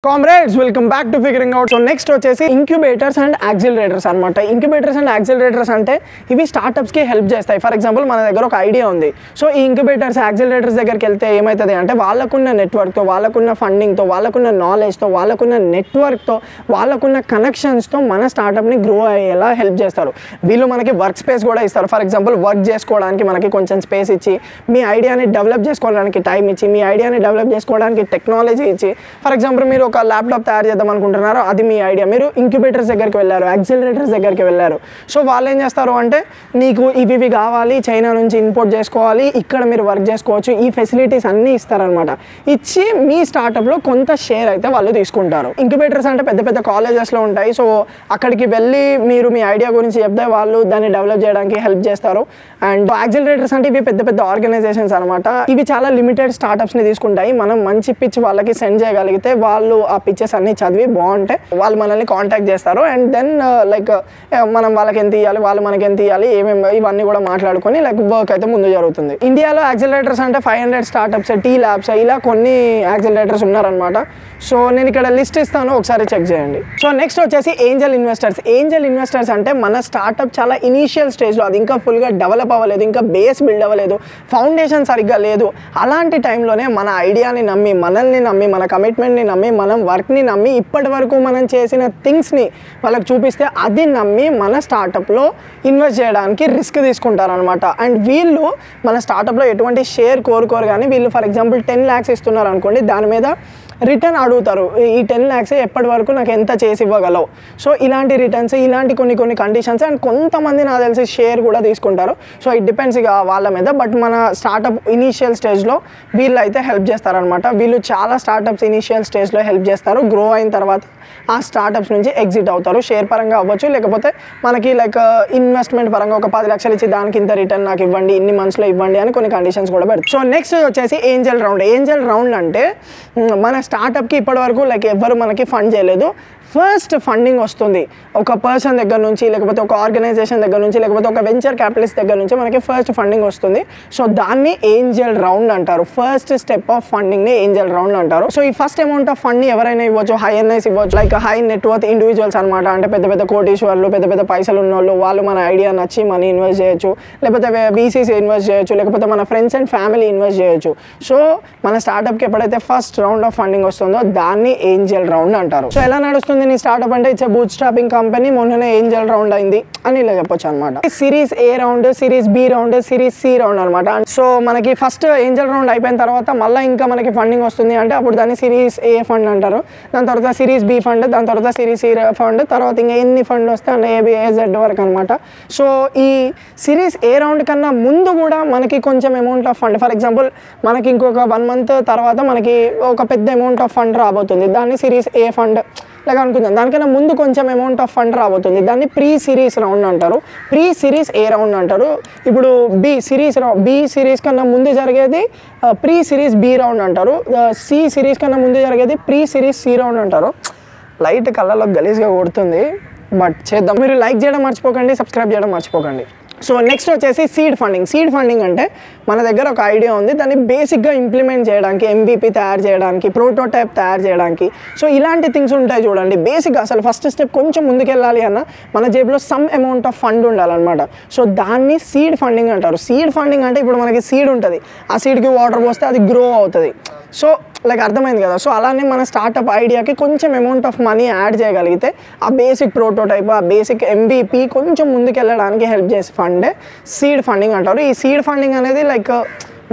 Comrades, welcome back to Figuring Out. So next వచ్చేసి incubators and accelerators అన్నమాట. Incubators and accelerators అంటే ఇవి startups కి హెల్ప్ చేస్తాయి. ఫర్ ఎగ్జాంపుల్ మన దగ్గర ఒక ఐడియా ఉంది. సో ఈ ఇంక్యుబేటర్స్ యాక్సిలరేటర్స్ దగ్గరికి వెళ్తే ఏమవుతుంది అంటే వాళ్ళకున్న నెట్వర్క్తో, వాళ్ళకున్న ఫండింగ్తో, వాళ్ళకున్న నాలెడ్జ్తో, వాళ్ళకున్న నెట్వర్క్తో, వాళ్ళకున్న కనెక్షన్స్తో మన స్టార్టప్ని గ్రో అయ్యేలా హెల్ప్ చేస్తారు. వీళ్ళు మనకి వర్క్ స్పేస్ కూడా ఇస్తారు. ఫర్ ఎగ్జాంపుల్ వర్క్ చేసుకోవడానికి మనకి కొంచెం స్పేస్ ఇచ్చి, మీ ఐడియాని డెవలప్ చేసుకోవడానికి టైం ఇచ్చి, మీ ఐడియాని డెవలప్ చేసుకోవడానికి టెక్నాలజీ ఇచ్చి, ఫర్ ఎగ్జాంపుల్ మీరు ఒక ల్యాప్టాప్ తయారు చేద్దాం అనుకుంటున్నారు, అది మీ ఐడియా, మీరు ఇంక్యుబేటర్స్ దగ్గరికి వెళ్ళారు, యాక్సిలరేటర్స్ దగ్గరికి వెళ్ళారు. సో వాళ్ళు ఏం చేస్తారు అంటే నీకు ఇవి కావాలి, చైనా నుంచి ఇంపోర్ట్ చేసుకోవాలి, ఇక్కడ మీరు వర్క్ చేసుకోవచ్చు, ఈ ఫెసిలిటీస్ అన్నీ ఇస్తారనమాట. ఇచ్చి మీ స్టార్టప్లో కొంత షేర్ అయితే వాళ్ళు తీసుకుంటారు. ఇంక్యుబేటర్స్ అంటే పెద్ద పెద్ద కాలేజెస్లో ఉంటాయి. సో అక్కడికి వెళ్ళి మీరు మీ ఐడియా గురించి చెప్తే వాళ్ళు దాన్ని డెవలప్ చేయడానికి హెల్ప్ చేస్తారు. అండ్ యాక్సిలరేటర్స్ అంటే ఇవి పెద్ద పెద్ద ఆర్గనైజేషన్స్ అనమాట. ఇవి చాలా లిమిటెడ్ స్టార్టప్స్ని తీసుకుంటాయి. మనం మంచి పిచ్ వాళ్ళకి సెండ్ చేయగలిగితే వాళ్ళు ఆ పిక్చర్స్ అన్ని చదివి బాగుంటే వాళ్ళు మనల్ని కాంటాక్ట్ చేస్తారు. అండ్ దెన్ లైక్ మనం వాళ్ళకి ఎంత ఇవ్వాలి, వాళ్ళు మనకి ఎంత ఇవ్వాలి, ఏమేమి ఇవన్నీ కూడా మాట్లాడుకొని లైక్ వర్క్ అయితే ముందు జరుగుతుంది. ఇండియాలో యాక్సిలరేటర్స్ అంటే 500 స్టార్టప్స్, టీ ల్యాబ్స్, ఇలా కొన్ని యాక్సిలరేటర్స్ ఉన్నారనమాట. సో నేను ఇక్కడ లిస్ట్ ఇస్తాను, ఒకసారి చెక్ చేయండి. సో నెక్స్ట్ వచ్చేసి ఏంజల్ ఇన్వెస్టర్స్. ఏంజల్ ఇన్వెస్టర్స్ అంటే మన స్టార్టప్ చాలా ఇనీషియల్ స్టేజ్లో, అది ఇంకా ఫుల్గా డెవలప్ అవ్వలేదు, ఇంకా బేస్ బిల్డ్ అవ్వలేదు, ఫౌండేషన్ సరిగ్గా లేదు. అలాంటి టైంలోనే మన ఐడియాని నమ్మి, మనల్ని నమ్మి, మన కమిట్మెంట్ని నమ్మి, మనం వర్క్ని నమ్మి, ఇప్పటి వరకు మనం చేసిన థింగ్స్ని వాళ్ళకి చూపిస్తే అది నమ్మి మన స్టార్టప్లో ఇన్వెస్ట్ చేయడానికి రిస్క్ తీసుకుంటారనమాట. అండ్ వీళ్ళు మన స్టార్టప్లో ఎటువంటి షేర్ కోరుకోరు. కానీ వీళ్ళు ఫర్ ఎగ్జాంపుల్ 10 lakhs ఇస్తున్నారు అనుకోండి, దాని మీద రిటర్న్ అడుగుతారు. ఈ 10 lakhs ఎప్పటి వరకు నాకు ఎంత చేసి ఇవ్వగలవు. సో ఇలాంటి రిటర్న్స్, ఇలాంటి కొన్ని కండిషన్స్. అండ్ కొంతమంది నాకు తెలిసి షేర్ కూడా తీసుకుంటారు. సో ఇట్ డిపెండ్స్ ఇక వాళ్ళ మీద. బట్ మన స్టార్టప్ ఇనీషియల్ స్టేజ్లో వీళ్ళు అయితే హెల్ప్ చేస్తారనమాట. వీళ్ళు చాలా స్టార్టప్స్ ఇనీషియల్ స్టేజ్లో హెల్ప్ చేస్తారు. గ్రో అయిన తర్వాత ఆ స్టార్టప్స్ నుంచి ఎగ్జిట్ అవుతారు. షేర్ పరంగా అవ్వచ్చు, లేకపోతే మనకి లైక్ ఇన్వెస్ట్మెంట్ పరంగా ఒక 10 lakhs ఇచ్చి దానికి ఇంత రిటర్న్ నాకు ఇవ్వండి, ఇన్ని మంత్స్లో ఇవ్వండి అని కొన్ని కండిషన్స్ కూడా పెడతారు. సో నెక్స్ట్ వచ్చేసి ఏంజల్ రౌండ్. ఏంజల్ రౌండ్ అంటే మన స్టార్టప్కి ఇప్పటివరకు లైక్ ఎవ్వరు మనకి ఫండ్ చేయలేదు. ఫస్ట్ ఫండింగ్ వస్తుంది ఒక పర్సన్ దగ్గర నుంచి, లేకపోతే ఒక ఆర్గనైజేషన్ దగ్గర నుంచి, లేకపోతే ఒక వెంచర్ క్యాపిటలిస్ట్ దగ్గర నుంచి మనకి ఫస్ట్ ఫండింగ్ వస్తుంది. సో దాన్ని ఏంజల్ రౌండ్ అంటారు. ఫస్ట్ స్టెప్ ఆఫ్ ఫండింగ్ని ఏంజల్ రౌండ్ అంటారు. సో ఈ ఫస్ట్ అమౌంట్ ఆఫ్ ఫండ్ని ఎవరైనా ఇవ్వచ్చు, హై ఎన్ఐస్ ఇవ్వచ్చు, లైక్ హై నెట్వర్త్ ఇండివిజువల్స్ అనమాట. అంటే పెద్ద పెద్ద కోటీశ్వర్లు, పెద్ద పెద్ద పైసలు ఉన్న వాళ్ళు, వాళ్ళు మన ఐడియా నచ్చి మనీ ఇన్వెస్ట్ చేయొచ్చు, లేకపోతే వీసీసీ ఇన్వెస్ట్ చేయొచ్చు, లేకపోతే మన ఫ్రెండ్స్ అండ్ ఫ్యామిలీ ఇన్వెస్ట్ చేయొచ్చు. సో మన స్టార్టప్కి ఎప్పుడైతే ఫస్ట్ రౌండ్ ఆఫ్ ఫండింగ్ వస్తుందో దాన్ని ఏంజల్ రౌండ్ అంటారు. సో ఎలా నడుస్తుంది నీ స్టార్టప్ అంటే ఇట్స్ బూట్ స్ట్రాపింగ్ కంపెనీ, మొన్ననే ఏంజల్ రౌండ్ అయింది అని ఇలా చెప్పొచ్చు అనమాట. Series A round, series B round, series C round అనమాట. సో మనకి ఫస్ట్ ఏంజల్ రౌండ్ అయిపోయిన తర్వాత మళ్ళీ ఇంకా మనకి ఫండింగ్ వస్తుంది అంటే అప్పుడు దాన్ని సిరీస్ ఏ ఫండ్ అంటారు. దాని తర్వాత సిరీస్ బి ఫండ్, దాని తర్వాత సిరీస్ సి ఫండ్, తర్వాత ఇంకా ఎన్ని ఫండ్ వస్తే అంటే ఏబిఏజెడ్ వరకు అనమాట. సో ఈ సిరీస్ ఏ రౌండ్ కన్నా ముందు కూడా మనకి కొంచెం amount of fund, for example మనకి ఇంకొక 1 month తర్వాత మనకి ఒక పెద్ద అమౌంట్ ఆఫ్ ఫండ్ రాబోతుంది, దాన్ని సిరీస్ ఏ ఫండ్ లాగా అనుకుందాం. దానికన్నా ముందు కొంచెం అమౌంట్ ఆఫ్ ఫండ్ రాబోతుంది, దాన్ని ప్రీ సిరీస్ రౌండ్ అంటారు, ప్రీ సిరీస్ ఏ రౌండ్ అంటారు. ఇప్పుడు బి సిరీస్ కన్నా ముందు జరిగేది ప్రీ సిరీస్ బి రౌండ్ అంటారు. సి సిరీస్ కన్నా ముందు జరిగేది ప్రీ సిరీస్ సి రౌండ్ అంటారు. లైట్ కళ్ళలో గలీజ్గా కొడుతుంది, బట్ చేద్దాం. మీరు లైక్ చేయడం మర్చిపోకండి, సబ్స్క్రైబ్ చేయడం మర్చిపోకండి. సో నెక్స్ట్ వచ్చేసి సీడ్ ఫండింగ్. సీడ్ ఫండింగ్ అంటే మన దగ్గర ఒక ఐడియా ఉంది, దాన్ని బేసిక్గా ఇంప్లిమెంట్ చేయడానికి, MVP తయారు చేయడానికి, ప్రోటోటైప్ తయారు చేయడానికి. సో ఇలాంటి థింగ్స్ ఉంటాయి చూడండి. బేసిక్గా అసలు ఫస్ట్ స్టెప్ కొంచెం ముందుకెళ్ళాలి అన్న మన జేబులో సమ్ అమౌంట్ ఆఫ్ ఫండ్ ఉండాలన్నమాట. సో దాన్ని సీడ్ ఫండింగ్ అంటారు. సీడ్ ఫండింగ్ అంటే ఇప్పుడు మనకి సీడ్ ఉంటుంది, ఆ సీడ్కి వాటర్ పోస్తే అది గ్రో అవుతుంది. సో లైక్ అర్థమైంది కదా. సో అలానే మన స్టార్టప్ ఐడియాకి కొంచెం అమౌంట్ ఆఫ్ మనీ యాడ్ చేయగలిగితే ఆ బేసిక్ ప్రోటోటైప్, ఆ బేసిక్ MVP కొంచెం ముందుకెళ్ళడానికి హెల్ప్ చేసే ఫండే సీడ్ ఫండింగ్ అంటారు. ఈ సీడ్ ఫండింగ్ అనేది లైక్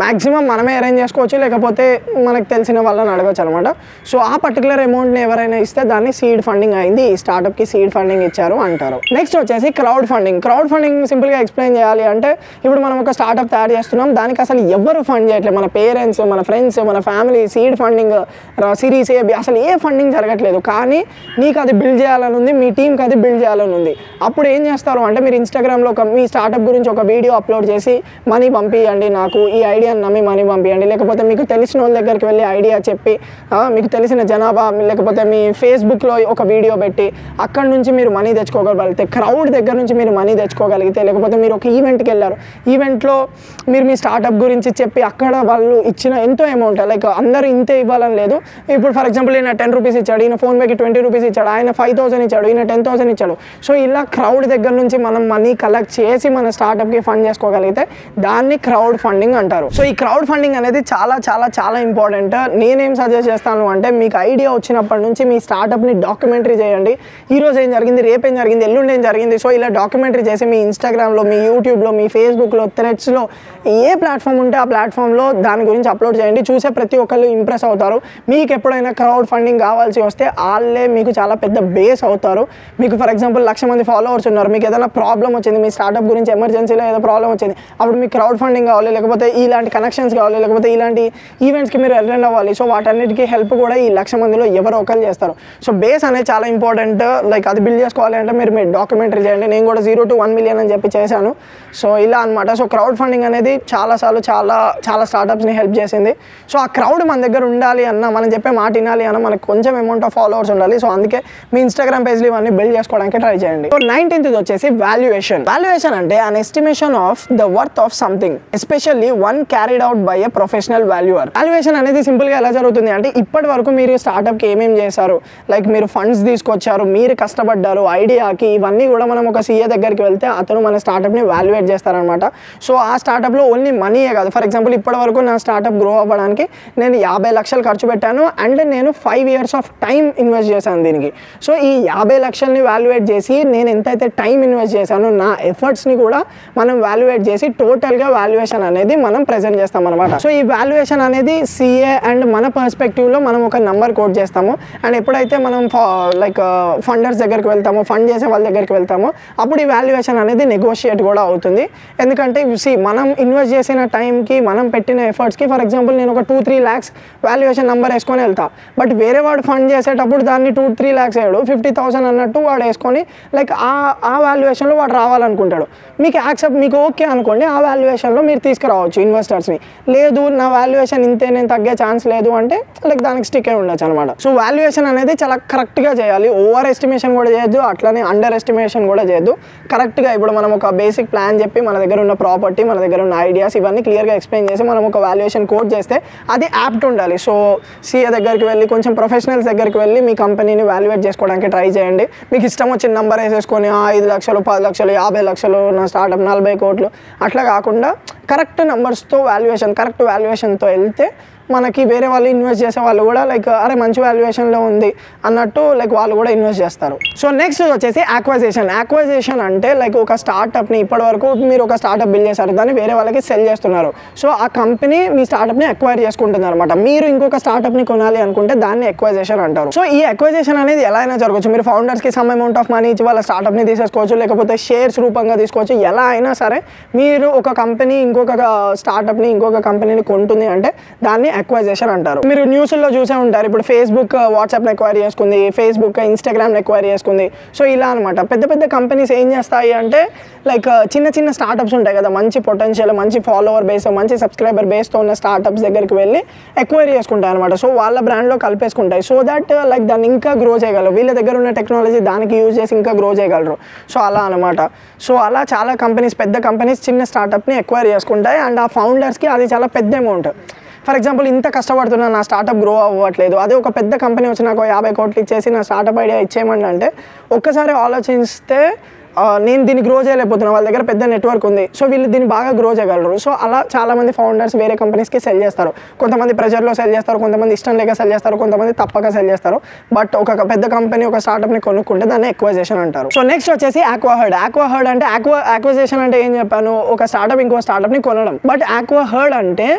మ్యాక్సిమం మనమే అరేంజ్ చేసుకోవచ్చు, లేకపోతే మనకు తెలిసిన వాళ్ళని అడగచ్చు అనమాట. సో ఆ పర్టికులర్ అమౌంట్ని ఎవరైనా ఇస్తే దాన్ని సీడ్ ఫండింగ్ అయింది, ఈ స్టార్టప్కి సీడ్ ఫండింగ్ ఇచ్చారు అంటారు. నెక్స్ట్ వచ్చేసి క్రౌడ్ ఫండింగ్. క్రౌడ్ ఫండింగ్ సింపుల్గా ఎక్స్ప్లెయిన్ చేయాలి అంటే ఇప్పుడు మనం ఒక స్టార్టప్ తయారు చేస్తున్నాం, దానికి అసలు ఎవరు ఫండ్ చేయట్లేదు, మన పేరెంట్స్, మన ఫ్రెండ్స్, మన ఫ్యామిలీ సీడ్ ఫండింగ్, సిరీస్ ఏ, అసలు ఏ ఫండింగ్ జరగట్లేదు. కానీ నీకు అది బిల్డ్ చేయాలని ఉంది, మీ టీంకి అది బిల్డ్ చేయాలని ఉంది. అప్పుడు ఏం చేస్తారు అంటే మీరు ఇన్స్టాగ్రామ్లో మీ స్టార్టప్ గురించి ఒక వీడియో అప్లోడ్ చేసి మనీ పంపించండి, నాకు ఈ ఐడియా ఐడియాని నమ్మి మనీ పంపించండి, లేకపోతే మీకు తెలిసిన వాళ్ళ దగ్గరికి వెళ్ళి ఐడియా చెప్పి మీకు తెలిసిన జనాభా లేకపోతే మీ ఫేస్బుక్లో ఒక వీడియో పెట్టి అక్కడ నుంచి మీరు మనీ తెచ్చుకోగలిగితే, క్రౌడ్ దగ్గర నుంచి మీరు మనీ తెచ్చుకోగలిగితే, లేకపోతే మీరు ఒక ఈవెంట్కి వెళ్ళారు, ఈవెంట్లో మీరు మీ స్టార్టప్ గురించి చెప్పి అక్కడ వాళ్ళు ఇచ్చిన ఎంతో అమౌంట్, లైక్ అందరూ ఇంతే ఇవ్వాలని లేదు. ఇప్పుడు ఫర్ ఎగ్జాంపుల్ ఈయన 10 రూపీస్ ఇచ్చాడు, ఈయన ఫోన్పేకి 20 రూపీస్ ఇచ్చాడు, ఆయన 5,000 ఇచ్చాడు, ఈయన 10,000 ఇచ్చాడు. సో ఇలా క్రౌడ్ దగ్గర నుంచి మనం మనీ కలెక్ట్ చేసి మన స్టార్టప్కి ఫండ్ చేసుకోగలిగితే దాన్ని క్రౌడ్ ఫండింగ్ అంటారు. సో ఈ క్రౌడ్ ఫండింగ్ అనేది చాలా చాలా చాలా ఇంపార్టెంట్. నేనేం సజెస్ట్ చేస్తాను అంటే మీకు ఐడియా వచ్చినప్పటి నుంచి మీ స్టార్టప్ని డాక్యుమెంటరీ చేయండి. ఈరోజు ఏం జరిగింది, రేపు ఏం జరిగింది, ఎల్లుండి ఏం జరిగింది. సో ఇలా డాక్యుమెంటరీ చేసి మీ ఇన్స్టాగ్రామ్లో, మీ యూట్యూబ్లో, మీ ఫేస్బుక్లో, థ్రెడ్స్లో ఏ ప్లాట్ఫామ్ ఉంటే ఆ ప్లాట్ఫామ్లో దాని గురించి అప్లోడ్ చేయండి. చూసే ప్రతి ఒక్కళ్ళు ఇంప్రెస్ అవుతారు. మీకు ఎప్పుడైనా క్రౌడ్ ఫండింగ్ కావాల్సి వస్తే వాళ్ళే మీకు చాలా పెద్ద బేస్ అవుతారు. మీకు ఫర్ ఎగ్జాంపుల్ 1,00,000 మంది ఫాలోవర్స్ ఉన్నారు, మీకు ఏదైనా ప్రాబ్లం వచ్చింది, మీ స్టార్టప్ గురించి ఎమర్జెన్సీలో ఏదో ప్రాబ్లం వచ్చింది, అప్పుడు మీకు క్రౌడ్ ఫండింగ్ కావాలి, లేకపోతే ఇలాంటి కనెక్షన్స్ కావాలి, లేకపోతే ఇలాంటి ఈవెంట్స్కి మీరు అటెండ్ అవ్వాలి. సో వాటన్నిటికీ హెల్ప్ కూడా ఈ 1,00,000 మందిలో ఎవరో ఒకరు చేస్తారు. సో బేస్ అనేది చాలా ఇంపార్టెంట్. లైక్ అది బిల్డ్ చేసుకోవాలి అంటే మీరు డాక్యుమెంటరీ చేయండి. నేను కూడా 0 to 1 million అని చెప్పి చేశాను. సో ఇలా అనమాట. సో క్రౌడ్ ఫండింగ్ అనేది చాలాసార్లు చాలా స్టార్టప్స్ని హెల్ప్ చేసింది. సో ఆ క్రౌడ్ మన దగ్గర ఉండాలి అన్న, మనం చెప్పే మాట వినాలి అన్న, మనకు కొంచెం అమౌంట్ ఆఫ్ ఫాలోవర్స్ ఉండాలి. సో అందుకే మీ ఇన్స్టాగ్రామ్ పేజ్లు ఇవన్నీ బిల్డ్ చేసుకోవడానికి ట్రై చేయండి. సో 19th వచ్చేసి వాల్యుయేషన్. వాల్యుయేషన్ అంటే an estimation of the worth of something, especially one carried out by a professional valuer. Valuation అనేది సింపుల్గా ఎలా జరుగుతుంది అంటే ఇప్పటి వరకు మీరు స్టార్టప్కి ఏమేమి చేశారు, లైక్ మీరు ఫండ్స్ తీసుకొచ్చారు, మీరు కష్టపడ్డారు ఐడియాకి, ఇవన్నీ కూడా మనం ఒక సీఏ దగ్గరికి వెళ్తే అతను మన స్టార్టప్ని వాల్యుయేట్ చేస్తారనమాట. సో ఆ స్టార్టప్లో ఓన్లీ మనీయే కాదు. ఫర్ ఎగ్జాంపుల్ ఇప్పటి వరకు నా స్టార్టప్ గ్రో అవ్వడానికి నేను 50 లక్షలు ఖర్చు పెట్టాను అండ్ నేను 5 years ఆఫ్ టైం ఇన్వెస్ట్ చేశాను దీనికి. సో ఈ 50 లక్షల్ని వాల్యుయేట్ చేసి నేను ఎంతైతే టైం ఇన్వెస్ట్ చేశానో నా ఎఫర్ట్స్ని కూడా మనం వాల్యుయేట్ చేసి టోటల్గా వాల్యుయేషన్ అనేది మనం ప్రెజెంట్ చేస్తాం అనమాట. సో ఈ వాల్యుయేషన్ అనేది సిఏ అండ్ మన పర్స్పెక్టివ్లో మనం ఒక నెంబర్ కోట్ చేస్తాము. అండ్ ఎప్పుడైతే మనం లైక్ ఫండర్స్ దగ్గరికి వెళ్తామో, ఫండ్ చేసే వాళ్ళ దగ్గరికి వెళ్తామో, అప్పుడు ఈ వాల్యుయేషన్ అనేది నెగోషియేట్ కూడా అవుతుంది. ఎందుకంటే మనం ఇన్వెస్ట్ చేసిన టైంకి, మనం పెట్టిన ఎఫర్ట్స్కి, ఫర్ ఎగ్జాంపుల్ నేను ఒక 2-3 lakhs వాల్యుయేషన్ నెంబర్ వేసుకొని వెళ్తా, బట్ వేరే వాడు ఫండ్ చేసేటప్పుడు దాన్ని 2-3 lakhs వేయడు, 50,000 అన్నట్టు వాడు వేసుకొని లైక్ ఆ వాల్యుయేషన్లో వాడు రావాలనుకుంటాడు. మీకు ఓకే అనుకోండి, ఆ వాల్యుయేషన్లో మీరు తీసుకురావచ్చు ఇన్వెస్టర్స్ని. లేదు నా వాల్యుయేషన్ ఇంతే, నేను తగ్గే ఛాన్స్ లేదు అంటే లైక్ దానికి స్టిక్ అయి ఉండొచ్చు అనమాట. సో వాల్యుయేషన్ అనేది చాలా కరెక్ట్గా చేయాలి. ఓవర్ ఎస్టిమేషన్ కూడా చేయొద్దు, అట్లనే అండర్ ఎస్టిమేషన్ కూడా చేయొద్దు. కరెక్ట్గా ఇప్పుడు మనం ఒక బేసిక్ ప్లాన్ చెప్పి మన దగ్గర ఉన్న ప్రాపర్టీ, మన దగ్గర ఉన్న ఐడియాస్ ఇవన్నీ క్లియర్గా ఎక్స్ప్లెయిన్ చేసి మనం ఒక వాల్యుయేషన్ కోడ్ చేస్తే అది యాప్ట్ ఉండాలి. సో సీఏ దగ్గరికి వెళ్ళి, కొంచెం ప్రొఫెషనల్స్ దగ్గరికి వెళ్ళి మీ కంపెనీని వాల్యుయేట్ చేసుకోవడానికి ట్రై చేయండి. మీకు ఇష్టం వచ్చిన నెంబర్ వేసేసుకొని 5 లక్షలు, 10 లక్షలు, 50 లక్షలు నా స్టార్టప్ 40 కోట్లు అట్లా కాకుండా కరెక్ట్ నెంబర్స్తో కరెక్ట్ వాల్యుయేషన్తో వెళ్తే మనకి వేరే వాళ్ళు ఇన్వెస్ట్ చేసే వాళ్ళు కూడా లైక్ అరే మంచి వాల్యుయేషన్లో ఉంది అన్నట్టు లైక్ వాళ్ళు కూడా ఇన్వెస్ట్ చేస్తారు. సో నెక్స్ట్ వచ్చేసి యాక్వైజేషన్ అంటే లైక్ ఒక స్టార్టప్ని ఇప్పటివరకు మీరు ఒక స్టార్టప్ బిల్డ్ చేశారు, దాన్ని వేరే వాళ్ళకి సెల్ చేస్తున్నారు. సో ఆ కంపెనీ మీ స్టార్టప్ని అక్వైర్ చేసుకుంటుంది అనమాట. మీరు ఇంకొక స్టార్టప్ని కొనాలి అనుకుంటే దాన్ని అక్వైజేషన్ అంటారు. సో ఈ అక్వైజేషన్ అనేది ఎలా అయినా జరగవచ్చు. మీరు ఫౌండర్స్కి సమ్ అమౌంట్ ఆఫ్ మనీ ఇచ్చి వాళ్ళ స్టార్టప్ని తీసేసుకోవచ్చు, లేకపోతే షేర్స్ రూపంగా తీసుకోవచ్చు. ఎలా అయినా సరే మీరు ఒక కంపెనీ ఇంకొక స్టార్టప్ని, ఇంకొక కంపెనీని కొంటుంది అంటే దాన్ని అక్వైజేషన్ అంటారు. మీరు న్యూస్లో చూసే ఉంటారు, ఇప్పుడు ఫేస్బుక్ వాట్సాప్ని ఎక్వైర్ చేసుకుంది, ఫేస్బుక్ ఇన్స్టాగ్రామ్ని ఎక్వైర్ చేసుకుంది. సో ఇలా అనమాట. పెద్ద పెద్ద కంపెనీస్ ఏం చేస్తాయి అంటే లైక్ చిన్న స్టార్టప్స్ ఉంటాయి కదా, మంచి పొటెన్షియల్, మంచి ఫాలోవర్ బేస్, మంచి సబ్స్క్రైబర్ బేస్తో ఉన్న స్టార్టప్స్ దగ్గరికి వెళ్ళి ఎక్వైర్ చేసుకుంటాయి అనమాట. సో వాళ్ళ బ్రాండ్లో కలిపేసుకుంటాయి. సో దట్ లైక్ దాన్ని ఇంకా గ్రో చేయగలరు, వీళ్ళ దగ్గర ఉన్న టెక్నాలజీ దానికి యూజ్ చేసి ఇంకా గ్రో చేయగలరు. సో అలా అనమాట. సో అలా చాలా కంపెనీస్, పెద్ద కంపెనీస్ చిన్న స్టార్టప్ని ఎక్వైర్ చేసుకుంటాయి. అండ్ ఆ ఫౌండర్స్కి అది చాలా పెద్ద అమౌంట్. ఫర్ ఎగ్జాంపుల్ ఇంత కష్టపడుతున్నా నా స్టార్టప్ గ్రో అవ్వట్లేదు, అదే ఒక పెద్ద కంపెనీ వచ్చి నాకు 50 కోట్లు ఇచ్చేసి నా స్టార్టప్ ఐడియా ఇచ్చేయమండి అంటే ఒక్కసారి ఆలోచిస్తే నేను దీన్ని గ్రో చేయలేకపోతున్నా, వాళ్ళ దగ్గర పెద్ద నెట్వర్క్ ఉంది, సో వీళ్ళు దీన్ని బాగా గ్రో చేయగలరు. సో అలా చాలామంది ఫౌండర్స్ వేరే కంపెనీస్కి సెల్ చేస్తారు. కొంతమంది ప్రెజర్లో సెల్ చేస్తారు, కొంతమంది ఇష్టం లేక సెల్ చేస్తారు, కొంతమంది తప్పక సెల్ చేస్తారు. బట్ ఒక పెద్ద కంపెనీ ఒక స్టార్టప్ని కొనుక్కుంటే దాన్ని అక్వైజేషన్ అంటారు. సో నెక్స్ట్ వచ్చేసి ఆక్వాహర్డ్ అంటే అక్వైజేషన్ అంటే ఏం చెప్పాను, ఒక స్టార్టప్ ఇంకో స్టార్టప్ని కొనడం. బట్ ఆక్వాహర్డ్ అంటే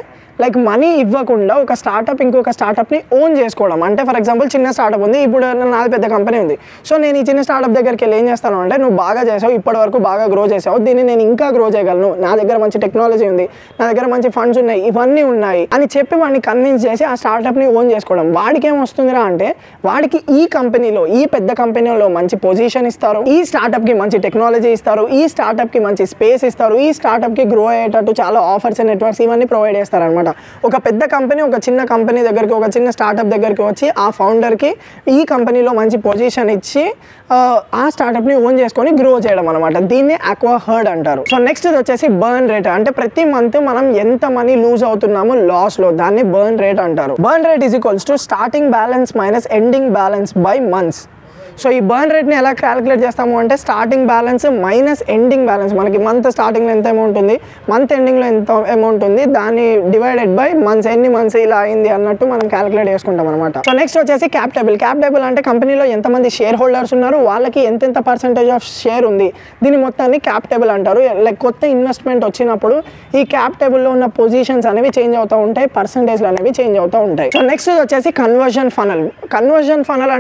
లైక్ మనీ ఇవ్వకుండా ఒక స్టార్టప్ ఇంకొక స్టార్టప్ని ఓన్ చేసుకోవడం. అంటే ఫర్ ఎగ్జాంపుల్ చిన్న స్టార్టప్ ఉంది, ఇప్పుడు నాది పెద్ద కంపెనీ ఉంది. సో నేను ఈ చిన్న స్టార్టప్ దగ్గరికి వెళ్ళి ఏం చేస్తాను అంటే, నువ్వు బాగా చేసావు, ఇప్పటి వరకు బాగా గ్రో చేసావు, దీన్ని నేను ఇంకా గ్రో చేయగలను, నా దగ్గర మంచి టెక్నాలజీ ఉంది, నా దగ్గర మంచి ఫండ్స్ ఉన్నాయి, ఇవన్నీ ఉన్నాయి అని చెప్పి వాడిని కన్విన్స్ చేసి ఆ స్టార్టప్ని ఓన్ చేసుకోవడం. వాడికి ఏమొస్తుందిరా అంటే, వాడికి ఈ కంపెనీలో, ఈ పెద్ద కంపెనీలో మంచి పొజిషన్ ఇస్తారు, ఈ స్టార్టప్కి మంచి టెక్నాలజీ ఇస్తారు, ఈ స్టార్టప్కి మంచి స్పేస్ ఇస్తారు, ఈ స్టార్టప్కి గ్రో అయ్యేటట్టు చాలా ఆఫర్స్ అండ్ నెట్వర్క్స్ ఇవన్నీ ప్రొవైడ్ చేస్తారనమాట. ఒక పెద్ద కంపెనీ ఒక చిన్న కంపెనీ దగ్గరికి, ఒక చిన్న స్టార్టప్ దగ్గరికి వచ్చి ఆ ఫౌండర్కి ఈ కంపెనీలో మంచి పొజిషన్ ఇచ్చి ఆ స్టార్టప్ని ఓన్ చేసుకొని గ్రో చేయడం అనమాట. దీన్ని అక్వైర్డ్ అంటారు. సో నెక్స్ట్ వచ్చేసి బర్న్ రేట్. అంటే ప్రతి మంత్ మనం ఎంత మనీ లూజ్ అవుతున్నామో లాస్లో, దాన్ని బర్న్ రేట్ అంటారు. Burn rate is equals to starting balance minus ending balance by months. So ఈ బర్న్ రేట్ని ఎలా క్యాలిక్యులేట్ చేస్తాము అంటే, starting balance minus ending balance. మనకి మంత్ స్టార్టింగ్లో ఎంత అమౌంట్ ఉంది, మంత్ ఎండింగ్లో ఎంత అమౌంట్ ఉంది, దాన్ని డివైడెడ్ బై మంత్స్, ఎన్ని మంత్స్ ఇలా అయింది అన్నట్టు మనం క్యాలిక్యులేట్ చేసుకుంటాం అనమాట. సో నెక్స్ట్ వచ్చేసి క్యాప్ టేబుల్. క్యాప్ టేబుల్ అంటే కంపెనీలో ఎంతమంది షేర్ హోల్డర్స్ ఉన్నారు, వాళ్ళకి ఎంతెంత పర్సెంటేజ్ ఆఫ్ షేర్ ఉంది, దీని మొత్తాన్ని క్యాప్ టేబుల్ అంటారు. లైక్ కొత్త ఇన్వెస్ట్మెంట్ వచ్చినప్పుడు ఈ క్యాప్ టేబుల్లో ఉన్న పొజిషన్స్ అనేవి చేంజ్ అవుతూ ఉంటాయి, పర్సెంటేజ్లు అనేవి చేంజ్ అవుతూ ఉంటాయి. సో నెక్స్ట్ వచ్చేసి కన్వర్జన్ ఫనల్. కన్వర్జన్ ఫనల్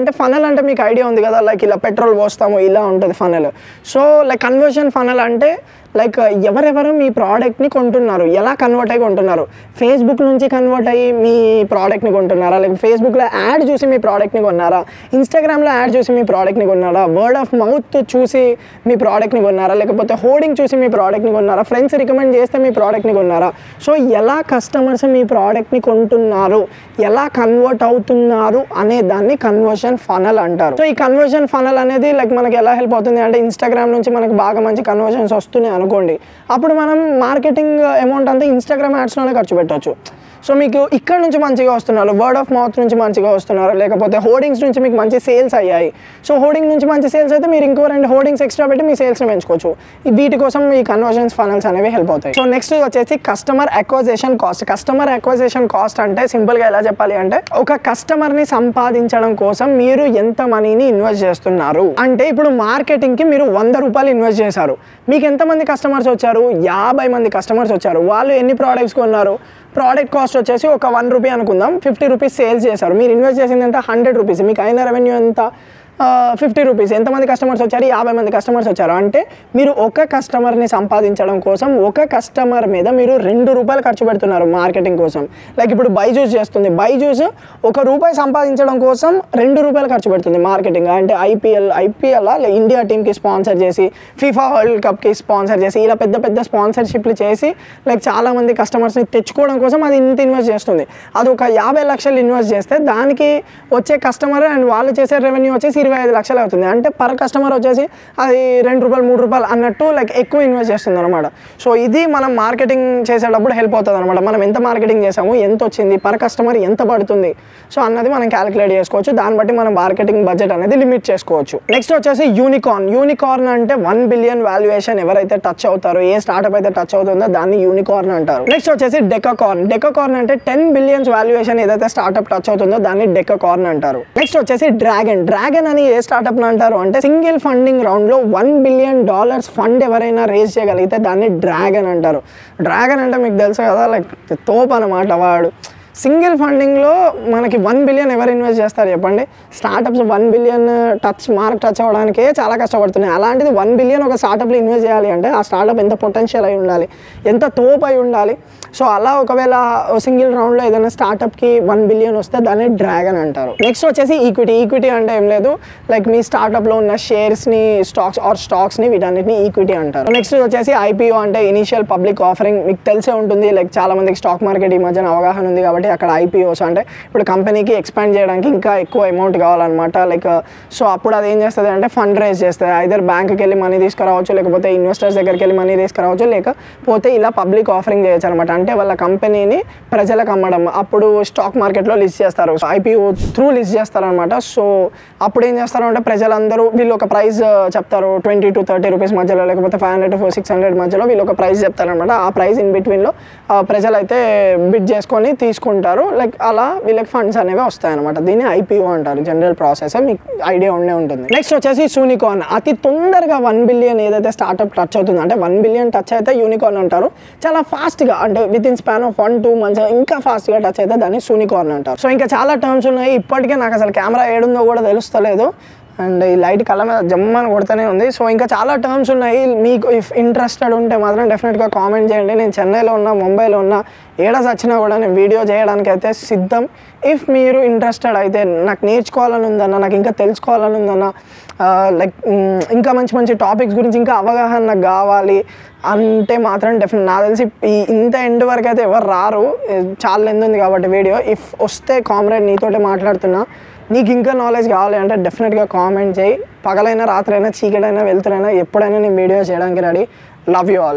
అంటే మీకు ఐడియా ఉంది కదా, లైక్ ఇలా పెట్రోల్ పోస్తాము, ఇలా ఉంటుంది funnel. So like conversion funnel అంటే లైక్ ఎవరెవరు మీ ప్రోడక్ట్ని కొంటున్నారు, ఎలా కన్వర్ట్ అయ్యి కొంటున్నారు, ఫేస్బుక్ నుంచి కన్వర్ట్ అయ్యి మీ ప్రోడక్ట్ని కొంటున్నారా, లేకపోతే ఫేస్బుక్లో యాడ్ చూసి మీ ప్రోడక్ట్ని కొన్నారా, ఇన్స్టాగ్రామ్లో యాడ్ చూసి మీ ప్రోడక్ట్ని కొన్నారా, వర్డ్ ఆఫ్ మౌత్ చూసి మీ ప్రోడక్ట్ని కొన్నారా, లేకపోతే హోర్డింగ్ చూసి మీ ప్రోడక్ట్ని కొన్నారా, ఫ్రెండ్స్ రికమెండ్ చేస్తే మీ ప్రోడక్ట్ని కొన్నారా. సో ఎలా కస్టమర్స్ మీ ప్రోడక్ట్ని కొంటున్నారు, ఎలా కన్వర్ట్ అవుతున్నారు అనే దాన్ని కన్వర్షన్ ఫనల్ అంటారు. సో ఈ కన్వర్షన్ ఫనల్ అనేది లైక్ మనకి ఎలా హెల్ప్ అవుతుంది అంటే, ఇన్స్టాగ్రామ్ నుంచి మనకి బాగా మంచి కన్వర్షన్స్ వస్తున్నాయి అనుకోండి, అప్పుడు మనం మార్కెటింగ్ అమౌంట్ అంతా ఇన్స్టాగ్రామ్ యాడ్స్లోనే ఖర్చు పెట్టవచ్చు. సో మీకు ఇక్కడ నుంచి మంచిగా వస్తున్నారు, వర్డ్ ఆఫ్ మౌత్ నుంచి మంచిగా వస్తున్నారు, లేకపోతే హోర్డింగ్స్ నుంచి మీకు మంచి సేల్స్ అయ్యాయి. సో హోర్డింగ్ నుంచి మంచి సేల్స్ అయితే మీరు ఇంకో 2 హోర్డింగ్స్ ఎక్స్ట్రా పెట్టి మీ సేల్స్ని పెంచుకోవచ్చు. వీటి కోసం ఈ కన్వర్జన్స్ ఫనల్స్ అనేవి హెల్ప్ అవుతాయి. సో నెక్స్ట్ వచ్చేసి customer acquisition cost. Customer acquisition cost అంటే సింపుల్గా ఎలా చెప్పాలి అంటే, ఒక కస్టమర్ని సంపాదించడం కోసం మీరు ఎంత మనీని ఇన్వెస్ట్ చేస్తున్నారు అంటే, ఇప్పుడు మార్కెటింగ్కి మీరు 100 రూపాయలు ఇన్వెస్ట్ చేశారు, మీకు ఎంతమంది కస్టమర్స్ వచ్చారు, 50 మంది కస్టమర్స్ వచ్చారు, వాళ్ళు ఎన్ని ప్రోడక్ట్స్ కొన్నారు, ప్రోడక్ట్ కాస్ట్ వచ్చేసి ఒక 1 రూపీ అనుకుందాం, 50 రూపీస్ సేల్స్ చేశారు, మీరు ఇన్వెస్ట్ చేసింది ఎంత 100 రూపీస్, మీకు అయిన రెవెన్యూ ఎంత 50 రూపీస్. ఎంతమంది కస్టమర్స్ వచ్చారు, 50 మంది కస్టమర్స్ వచ్చారు. అంటే మీరు ఒక కస్టమర్ని సంపాదించడం కోసం ఒక కస్టమర్ మీద మీరు 2 రూపాయలు ఖర్చు పెడుతున్నారు మార్కెటింగ్ కోసం. లైక్ ఇప్పుడు బైజూస్ చేస్తుంది, బైజూస్ 1 రూపాయి సంపాదించడం కోసం 2 రూపాయలు ఖర్చు పెడుతుంది మార్కెటింగ్. అంటే ఐపీఎల్ ఇండియా టీమ్కి స్పాన్సర్ చేసి, ఫిఫా వరల్డ్ కప్కి స్పాన్సర్ చేసి, ఇలా పెద్ద పెద్ద స్పాన్సర్షిప్లు చేసి లైక్ చాలామంది కస్టమర్స్ని తెచ్చుకోవడం కోసం అది ఇంత ఇన్వెస్ట్ చేస్తుంది. అది ఒక 50 లక్షలు ఇన్వెస్ట్ చేస్తే దానికి వచ్చే కస్టమర్ అండ్ వాళ్ళు చేసే రెవెన్యూ వచ్చేసి 25 లక్షలు అవుతుంది. అంటే పర్ కస్టమర్ వచ్చేసి అది 2 రూపాయలు 3 రూపాయలు అన్నట్టు లైక్ ఎక్కువ ఇన్వెస్ట్ చేస్తుంది అనమాట. సో ఇది మనం మార్కెటింగ్ చేసేటప్పుడు హెల్ప్ అవుతుంది అనమాట. మనం ఎంత మార్కెటింగ్ చేసాము, ఎంత వచ్చింది, పర్ కస్టమర్ ఎంత పడుతుంది, సో అన్నది మనం క్యాలిక్యులేట్ చేసుకోవచ్చు. దాన్ని బట్టి మనం మార్కెటింగ్ బడ్జెట్ అనేది లిమిట్ చేసుకోవచ్చు. నెక్స్ట్ వచ్చేసి యూనికార్న్. యూనికార్న్ అంటే 1 బిలియన్ వాల్యుయేషన్ ఎవరైతే టచ్ అవుతారో, ఏ స్టార్టప్ అయితే టచ్ అవుతుందో దాన్ని యూనికార్న్ అంటారు. నెక్స్ట్ వచ్చేసి డెకాకార్న్. డెకాకార్న్ అంటే 10 బిలియన్స్ వాల్యుయేషన్ ఏదైతే స్టార్టప్ టచ్ అవుతుందో దాన్ని డెకాకార్న్ అంటారు. నెక్స్ట్ వచ్చేసి డ్రాగన్. డ్రాగన్ అని ఏ స్టార్టప్ అంటారు అంటే, సింగిల్ ఫండింగ్ రౌండ్ లో $1 బిలియన్ ఫండ్ ఎవరైనా రేజ్ చేయగలిగితే దాన్ని డ్రాగన్ అంటారు. డ్రాగన్ అంటే మీకు తెలుసు కదా, లైక్ తోపు అనమాట. వాడు సింగిల్ ఫండింగ్లో మనకి 1 బిలియన్ ఎవరు ఇన్వెస్ట్ చేస్తారు చెప్పండి. స్టార్టప్స్ 1 బిలియన్ మార్క్ టచ్ అవ్వడానికే చాలా కష్టపడుతున్నాయి. అలాంటిది 1 బిలియన్ ఒక స్టార్టప్లో ఇన్వెస్ట్ చేయాలి అంటే ఆ స్టార్టప్ ఎంత పొటెన్షియల్ అయి ఉండాలి, ఎంత తోపు అయి ఉండాలి. సో అలా ఒకవేళ సింగిల్ రౌండ్లో ఏదైనా స్టార్టప్కి 1 బిలియన్ వస్తే దాన్ని డ్రాగన్ అంటారు. నెక్స్ట్ వచ్చేసి ఈక్విటీ. ఈక్విటీ అంటే ఏం లేదు, లైక్ మీ స్టార్టప్లో ఉన్న షేర్స్ని, స్టాక్స్ని వీటన్నిటిని ఈక్విటీ అంటారు. నెక్స్ట్ వచ్చేసి ఐపీఓ అంటే ఇనిషియల్ పబ్లిక్ ఆఫరింగ్. మీకు తెలిసే ఉంటుంది, లైక్ చాలా మందికి స్టాక్ మార్కెట్ ఈ మధ్యన అవగాహన ఉంది కాబట్టి అక్కడ ఐపీఓస్ అంటే ఇప్పుడు కంపెనీకి ఎక్స్పాండ్ చేయడానికి ఇంకా ఎక్కువ అమౌంట్ కావాలన్నమాట. లైక్ సో అప్పుడు అది ఏం చేస్తుంది అంటే ఫండ్ రైజ్ చేస్తుంది. ఐదర్ బ్యాంక్కి వెళ్ళి మనీ తీసుకురావచ్చు, లేకపోతే ఇన్వెస్టర్స్ దగ్గరికి వెళ్ళి మనీ తీసుకురావచ్చు, లేకపోతే ఇలా పబ్లిక్ ఆఫరింగ్ చేయొచ్చు అనమాట. అంటే వాళ్ళ కంపెనీని ప్రజలకు అమ్మడం. అప్పుడు స్టాక్ మార్కెట్లో లిస్ట్ చేస్తారు, ఐపీఓ త్రూ లిస్ట్ చేస్తారనమాట. సో అప్పుడు ఏం చేస్తారు అంటే ప్రజలందరూ వీళ్ళు ఒక ప్రైస్ చెప్తారు, 20 to 30 రూపీస్ మధ్యలో, లేకపోతే 500 to 600 మధ్యలో వీళ్ళు ఒక ప్రైస్ చెప్తారనమాట. ఆ ప్రైస్ ఇన్ బిట్వీన్లో ప్రజలైతే బిడ్ చేసుకొని తీసుకుంటారు. లైక్ అలా వీళ్ళకి ఫండ్స్ అనేవి వస్తాయన్నమాట. దీన్ని ఐపీఓ అంటారు. జనరల్ ప్రాసెస్ మీకు ఐడియా ఉండే ఉంటుంది. నెక్స్ట్ వచ్చేసి యూనికార్న్. అతి తొందరగా 1 బిలియన్ ఏదైతే స్టార్టప్ టచ్ అవుతుందో, అంటే 1 బిలియన్ టచ్ అయితే యూనికార్న్ అంటారు. చాలా ఫాస్ట్గా, అంటే with in span of 1-2 months ఇంకా ఫాస్ట్గా టచ్ అయితే దాన్ని సూనికార్న్ అంటారు. సో ఇంకా చాలా టర్మ్స్ ఉన్నాయి. ఇప్పటికే నాకు అసలు కెమెరా ఏడుందో కూడా తెలుస్తలేదు, అండ్ ఈ లైట్ కళ్ళ మీద జమ్మని కొడుతూనే ఉంది. సో ఇంకా చాలా టర్మ్స్ ఉన్నాయి. మీకు ఇఫ్ ఇంట్రెస్టెడ్ ఉంటే మాత్రం డెఫినెట్గా కామెంట్ చేయండి. నేను చెన్నైలో ఉన్నా, ముంబైలో ఉన్నా, ఏడాది వచ్చినా కూడా నేను వీడియో చేయడానికి అయితే సిద్ధం. ఇఫ్ మీరు ఇంట్రెస్టెడ్ అయితే, నాకు నేర్చుకోవాలని ఉందన్న, నాకు ఇంకా తెలుసుకోవాలని ఉందన్న, లైక్ ఇంకా మంచి మంచి టాపిక్స్ గురించి ఇంకా అవగాహన నాకు కావాలి అంటే మాత్రం డెఫినెట్, నాకు తెలిసి ఇంత ఎండ్ వరకు అయితే ఎవరు రారు, చాలా లెంత్ ఉంది కాబట్టి వీడియో. ఇఫ్ వస్తే కామ్రేడ్ నీతోటే మాట్లాడుతున్నా, నీకు ఇంకా నాలెడ్జ్ కావాలి అంటే డెఫినెట్గా కామెంట్ చేయి. పగలైనా, రాత్రైనా, చీకటైనా, వెళ్తురైనా, ఎప్పుడైనా నేను వీడియో చేయడానికి రెడీ. Love you all.